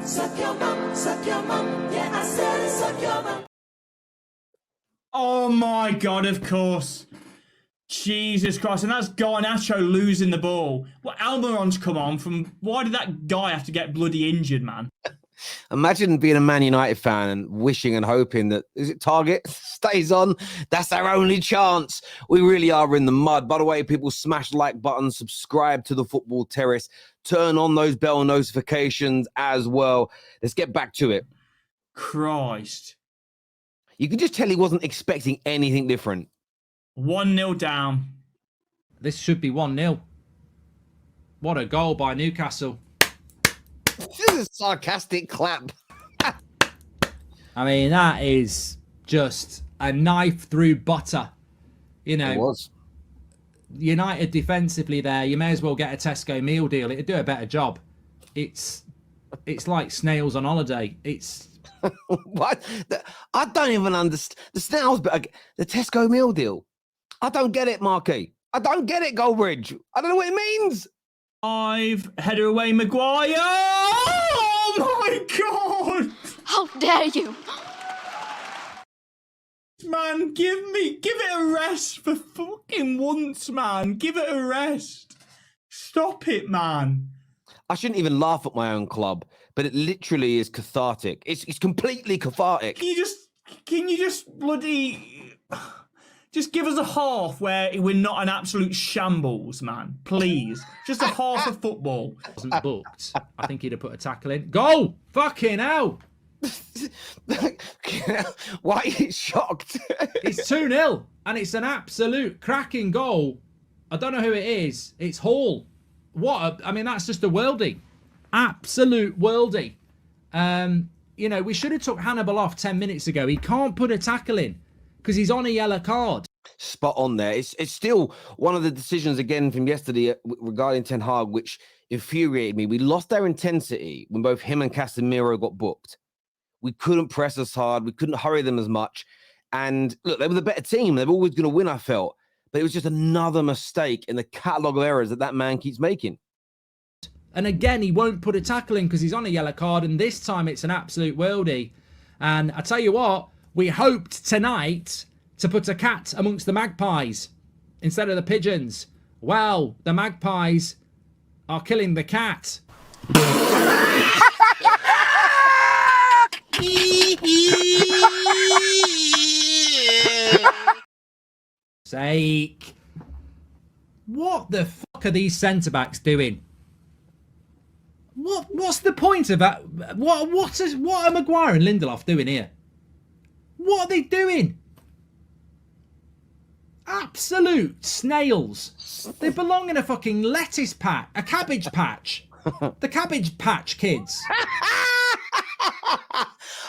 suck your mum, suck your mum. Yeah, I said suck your mum. Oh my God, of course. Jesus Christ, and that's Garnacho losing the ball. What Almiron's come on from? Why did that guy have to get bloody injured, man? Imagine being a Man United fan and wishing and hoping that, is it Target stays on? That's our only chance. We really are in the mud. By the way, people, smash like button, subscribe to the Football Terrace, turn on those bell notifications as well. Let's get back to it. Christ. You could just tell he wasn't expecting anything different. 1-0 down. This should be 1-0. What a goal by Newcastle. This is a sarcastic clap. I mean, that is just a knife through butter. You know, It was. United defensively there, you may as well get a Tesco meal deal. It'd do a better job. It's like snails on holiday. It's... What? I don't even understand. The snails, but the Tesco meal deal. I don't get it, Marky. I don't get it, Goldbridge. I don't know what it means. Header away, Maguire. Oh my God! How dare you! Man, give it a rest for fucking once, man. Give it a rest. Stop it, man. I shouldn't even laugh at my own club, but it literally is cathartic. It's completely cathartic. Can you just bloody just give us a half where we're not an absolute shambles, man? Please. Just a half of football. Wasn't booked. I think he'd have put a tackle in. Goal! Fucking hell! Why are you shocked? It's 2-0, and it's an absolute cracking goal. I don't know who it is. It's Hall. I mean, that's just a worldie. Absolute worldie. You know, we should have took Hannibal off 10 minutes ago. He can't put a tackle in because he's on a yellow card. Spot on there. It's still one of the decisions again from yesterday regarding Ten Hag, which infuriated me. We lost our intensity when both him and Casemiro got booked. We couldn't press as hard. We couldn't hurry them as much. And look, they were the better team. They were always going to win, I felt. But it was just another mistake in the catalogue of errors that man keeps making. And again, he won't put a tackle in because he's on a yellow card. And this time it's an absolute worldie. And I tell you what, we hoped tonight to put a cat amongst the magpies instead of the pigeons. Well, the magpies are killing the cat. Sake. What the fuck are these centre-backs doing? What's the point of that? What are Maguire and Lindelof doing here? What are they doing? Absolute snails. They belong in a fucking lettuce patch, a cabbage patch. The Cabbage Patch Kids.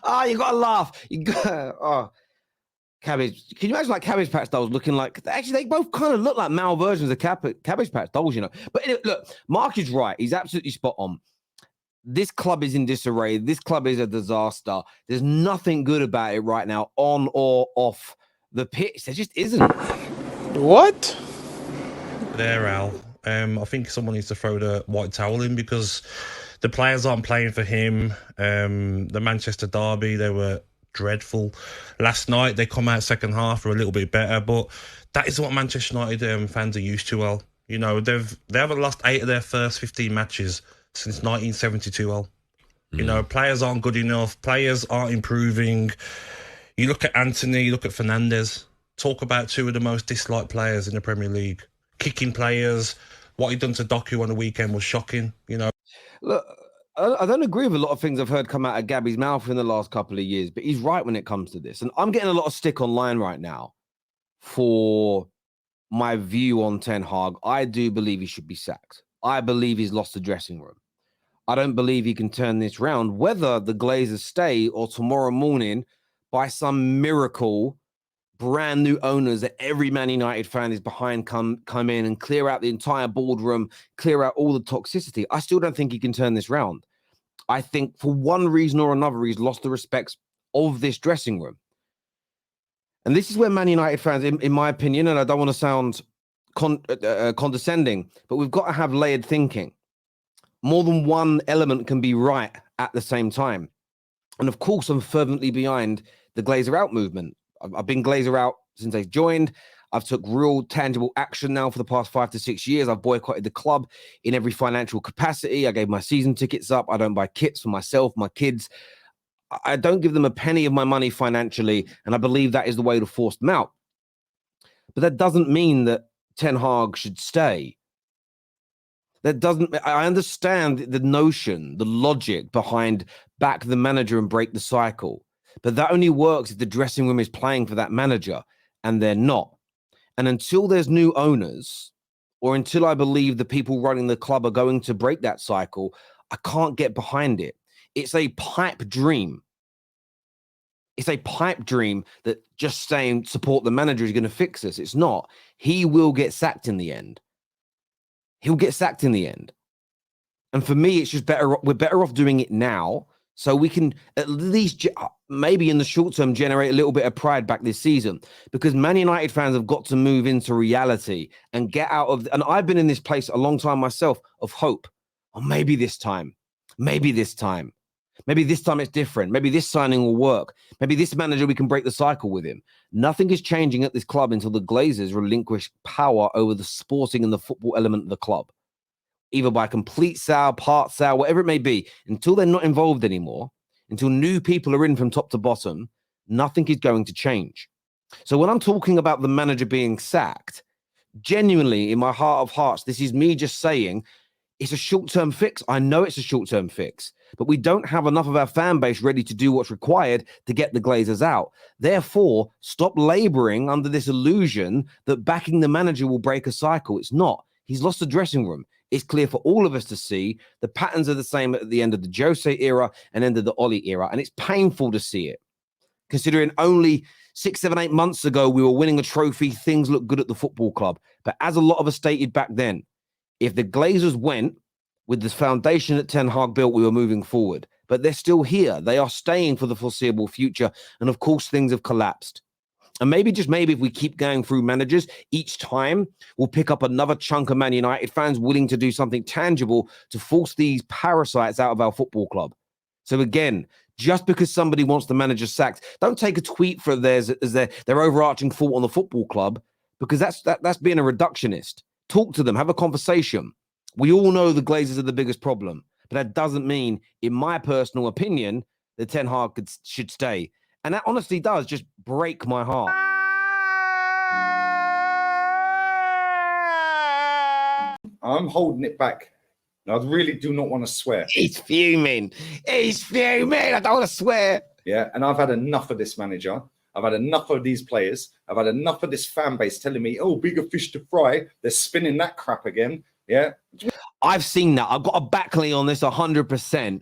Oh, you gotta laugh. Cabbage. Can you imagine like Cabbage Patch dolls looking like? Actually, they both kind of look like male versions of Cabbage Patch dolls, you know. But anyway, look, Mark is right. He's absolutely spot on. This club is in disarray. This club is a disaster. There's nothing good about it right now, on or off the pitch. There just isn't. What? There, Al. I think someone needs to throw the white towel in because the players aren't playing for him. The Manchester derby, they were dreadful. Last night, they come out second half, are a little bit better, but that is what Manchester United fans are used to, Al. You know, they haven't lost 8 of their first 15 matches since 1972, Al. You know, players aren't good enough. Players aren't improving. You look at Anthony, you look at Fernandes. Talk about 2 of the most disliked players in the Premier League. Kicking players. What he done to Doku on the weekend was shocking, you know. Look, I don't agree with a lot of things I've heard come out of Gabby's mouth in the last couple of years, but he's right when it comes to this. And I'm getting a lot of stick online right now for my view on Ten Hag. I do believe he should be sacked. I believe he's lost the dressing room. I don't believe he can turn this round, whether the Glazers stay or tomorrow morning by some miracle, brand new owners that every Man United fan is behind come in and clear out the entire boardroom, clear out all the toxicity. I still don't think he can turn this round. I think for one reason or another, he's lost the respects of this dressing room. And this is where Man United fans, in my opinion, and I don't want to sound condescending, but we've got to have layered thinking. more than one element can be right at the same time. And of course, I'm fervently behind the Glazer out movement. I've been Glazer out since I joined. I've took real tangible action now for the past 5 to 6 years. I've boycotted the club in every financial capacity. I gave my season tickets up. I don't buy kits for myself, my kids. I don't give them a penny of my money financially. And I believe that is the way to force them out. But that doesn't mean that Ten Hag should stay. That doesn't, I understand the notion, the logic behind back the manager and break the cycle. But that only works if the dressing room is playing for that manager, and they're not. And until there's new owners, or until I believe the people running the club are going to break that cycle, I can't get behind it. It's a pipe dream. It's a pipe dream that just saying support the manager is going to fix us. It's not. He will get sacked in the end. He'll get sacked in the end. And for me, it's just better. We're better off doing it now, so we can at least maybe in the short term generate a little bit of pride back this season, because Man United fans have got to move into reality and get out of, and I've been in this place a long time myself, of hope. Oh, maybe this time it's different. Maybe this signing will work. Maybe this manager, we can break the cycle with him. Nothing is changing at this club until the Glazers relinquish power over the sporting and the football element of the club, either by complete sale, part sale, whatever it may be. Until they're not involved anymore, until new people are in from top to bottom, nothing is going to change. So when I'm talking about the manager being sacked, genuinely, in my heart of hearts, this is me just saying it's a short-term fix. I know it's a short-term fix, but we don't have enough of our fan base ready to do what's required to get the Glazers out. Therefore, stop laboring under this illusion that backing the manager will break a cycle. It's not. He's lost the dressing room. It's clear for all of us to see the patterns are the same at the end of the Jose era and end of the Oli era. And it's painful to see it, considering only 6, 7, 8 months ago, we were winning a trophy. Things look good at the football club. But as a lot of us stated back then, if the Glazers went with this foundation that Ten Hag built, we were moving forward. But they're still here. They are staying for the foreseeable future. And of course, things have collapsed. And maybe, just maybe, if we keep going through managers, each time we'll pick up another chunk of Man United fans willing to do something tangible to force these parasites out of our football club. So again, just because somebody wants the manager sacked, don't take a tweet for theirs as their overarching fault on the football club, because that's being a reductionist. Talk to them, have a conversation. We all know the Glazers are the biggest problem, but that doesn't mean, in my personal opinion, that Ten Hag should stay. And that honestly does just break my heart. I'm holding it back. I really do not want to swear. He's fuming. He's fuming. I don't want to swear. Yeah, and I've had enough of this manager. I've had enough of these players. I've had enough of this fan base telling me, oh, bigger fish to fry. They're spinning that crap again. Yeah. I've seen that. I've got a backlink on this 100%.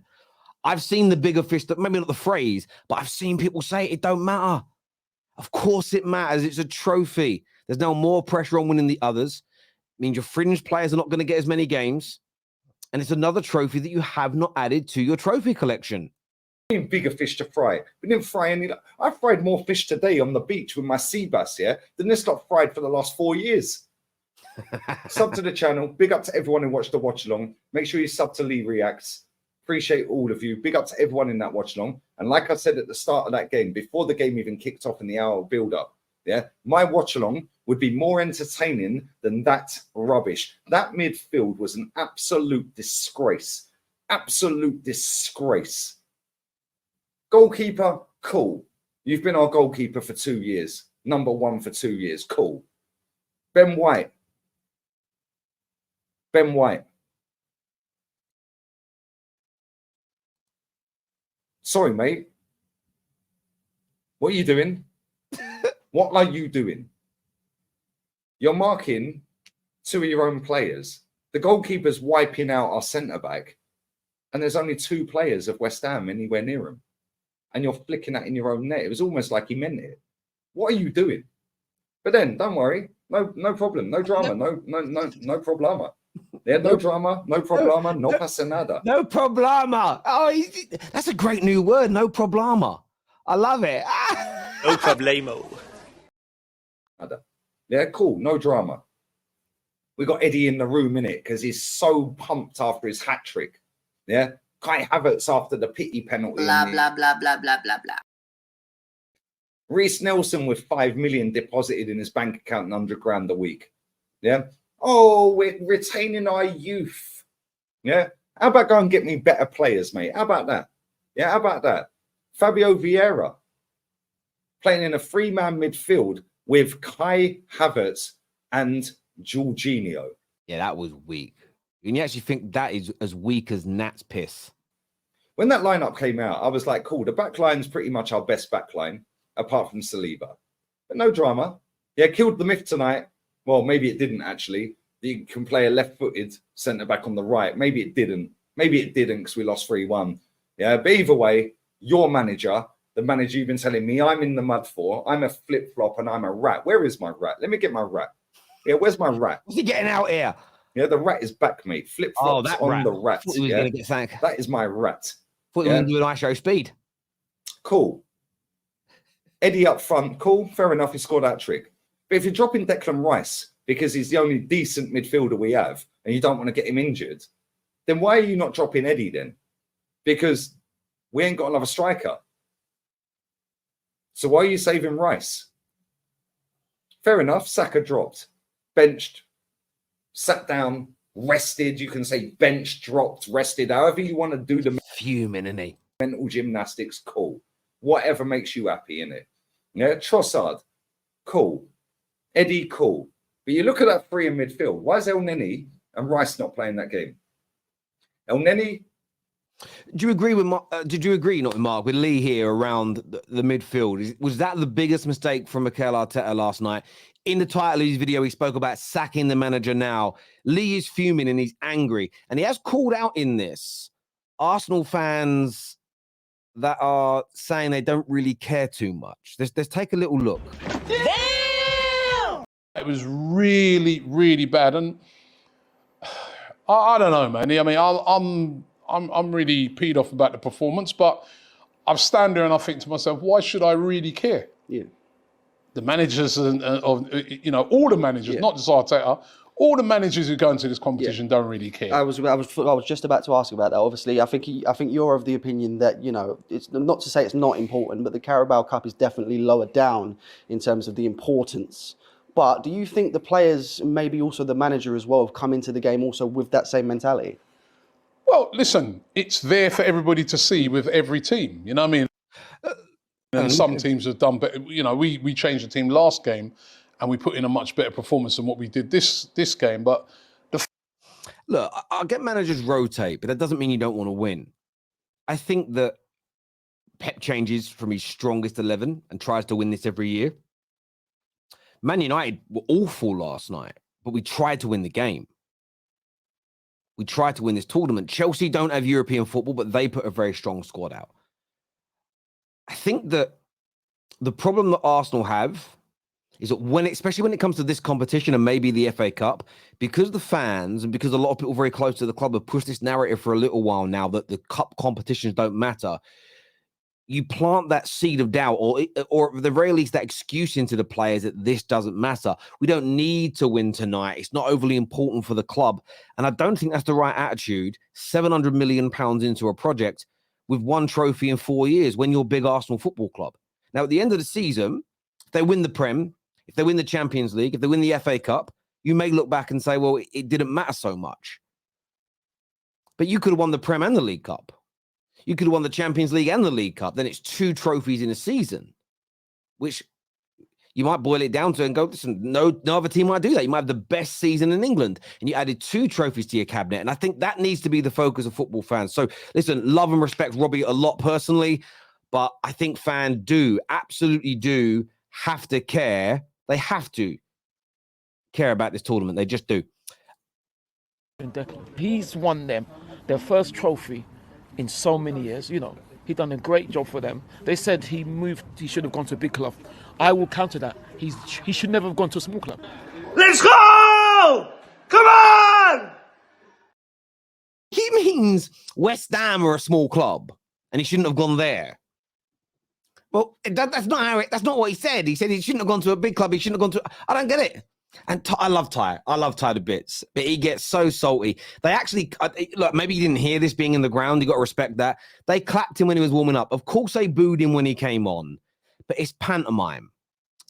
I've seen the bigger fish, that maybe not the phrase, but I've seen people say it don't matter. Of course it matters. It's a trophy. There's now more pressure on winning the others. It means your fringe players are not going to get as many games. And it's another trophy that you have not added to your trophy collection. Bigger fish to fry. We didn't fry any. I fried more fish today on the beach with my sea bass, yeah, than this got fried for the last 4 years. Sub to the channel. Big up to everyone who watched the watch along. Make sure you sub to Lee Reacts. Appreciate all of you. Big up to everyone in that watch along. And like I said at the start of that game, before the game even kicked off in the hour build up, yeah, my watch along would be more entertaining than that rubbish. That midfield was an absolute disgrace. Absolute disgrace. Goalkeeper, cool. You've been our goalkeeper for 2 years. Number one for 2 years. Cool. Ben White. Ben White. Sorry, mate. What are you doing? What are you doing? You're marking 2 of your own players. The goalkeeper's wiping out our centre-back, and there's only 2 players of West Ham anywhere near him. And you're flicking that in your own net. It was almost like he meant it. What are you doing? But then, don't worry. No problem. No drama. No problema. Yeah, no drama. No problema. No pasa nada. No problema. Oh, that's a great new word. No problema. I love it. No problemo. Yeah, cool. No drama. We got Eddie in the room, innit? Because he's so pumped after his hat trick. Yeah. Kai Havertz after the pity penalty. Blah, blah, blah, blah, blah, blah, blah. Reece Nelson with 5 million deposited in his bank account and 100 grand a week. Yeah. Oh, we're retaining our youth. Yeah. How about go and get me better players, mate? How about that? Yeah. How about that? Fabio Vieira playing in a 3-man midfield with Kai Havertz and Jorginho. Yeah, that was weak. And you actually think that is as weak as Nat's piss? When that lineup came out, I was like, cool, the back line's pretty much our best back line, apart from Saliba. But no drama. Yeah, killed the myth tonight. Well, maybe it didn't actually. You can play a left-footed centre-back on the right. Maybe it didn't. Maybe it didn't because we lost 3-1. Yeah, but either way, your manager, the manager you've been telling me I'm in the mud for, I'm a flip-flop and I'm a rat. Where is my rat? Let me get my rat. Yeah, where's my rat? What's he getting out here? Yeah, the rat is back, mate. Flip-flops on rat. the rat. Thought he was yeah? going to get thanked. That is my rat. Thought he was going to do an ISO speed. Cool. Eddie up front, cool, fair enough, he scored that trick. But if you're dropping Declan Rice because he's the only decent midfielder we have and you don't want to get him injured, then why are you not dropping Eddie then? Because we ain't got another striker. So why are you saving Rice? Fair enough, Saka dropped, benched, sat down, rested. You can say benched, dropped, rested, however you want to do the Fuming, isn't he? mental gymnastics, cool. Whatever makes you happy, innit? Yeah, Trossard, cool. Eddie, cool. But you look at that 3 in midfield. Why is El Neni and Rice not playing that game? El Neni. Do you agree with did you agree, not with Mark, with Lee here around the midfield? Was that the biggest mistake from Mikel Arteta last night? In the title of his video, he spoke about sacking the manager now. Lee is fuming and he's angry. And he has called out in this Arsenal fans that are saying they don't really care too much. Let's take a little look. It was really, really bad, and I don't know, man. I mean, I'm really peed off about the performance, but I stand there and I think to myself, why should I really care? Yeah. The managers all the managers, not just Arteta, all the managers who go into this competition don't really care. I was just about to ask about that. Obviously, I think you're of the opinion that, it's not to say it's not important, but the Carabao Cup is definitely lower down in terms of the importance. But do you think the players, maybe also the manager as well, have come into the game also with that same mentality? Well, listen, it's there for everybody to see with every team. You know what I mean? And some teams have done better. We changed the team last game and we put in a much better performance than what we did this game. But Look, I'll get managers rotate, but that doesn't mean you don't want to win. I think that Pep changes from his strongest 11 and tries to win this every year. Man United were awful last night, but we tried to win the game. We tried to win this tournament. Chelsea don't have European football, but they put a very strong squad out. I think that the problem that Arsenal have is that especially when it comes to this competition and maybe the FA Cup, because the fans and because a lot of people very close to the club have pushed this narrative for a little while now that the cup competitions don't matter, you plant that seed of doubt or at the very least that excuse into the players that this doesn't matter. We don't need to win tonight. It's not overly important for the club. And I don't think that's the right attitude. £700 million into a project with 1 trophy in 4 years when you're a big Arsenal football club. Now, at the end of the season, if they win the Prem, if they win the Champions League, if they win the FA Cup, you may look back and say, well, it didn't matter so much. But you could have won the Prem and the League Cup. You could have won the Champions League and the League Cup. Then it's 2 trophies in a season, which you might boil it down to and go, listen, no other team might do that. You might have the best season in England and you added 2 trophies to your cabinet. And I think that needs to be the focus of football fans. So listen, love and respect Robbie a lot personally, but I think fans absolutely do have to care. They have to care about this tournament. They just do. He's won them their first trophy in so many years. He done a great job for them. They said he should have gone to a big club. I will counter that. He should never have gone to a small club. Let's go! Come on! He means West Ham are a small club and he shouldn't have gone there. Well, that's not what he said. He said he shouldn't have gone to a big club. He shouldn't have gone to... I don't get it. And I love Ty. I love Ty to bits, but he gets so salty. They actually, look, maybe you didn't hear this being in the ground. You got to respect that. They clapped him when he was warming up. Of course, they booed him when he came on, but it's pantomime.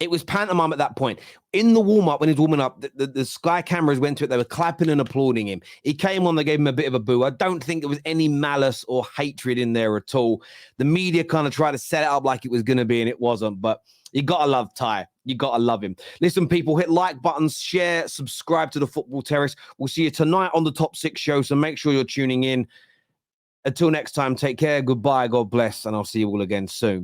It was pantomime at that point. In the warm-up, when he was warming up, the Sky cameras went to it. They were clapping and applauding him. He came on, they gave him a bit of a boo. I don't think there was any malice or hatred in there at all. The media kind of tried to set it up like it was going to be, and it wasn't. But you got to love Ty. You got to love him. Listen, people, hit like buttons, share, subscribe to the Football Terrace. We'll see you tonight on the Top 6 show, so make sure you're tuning in. Until next time, take care, goodbye, God bless, and I'll see you all again soon.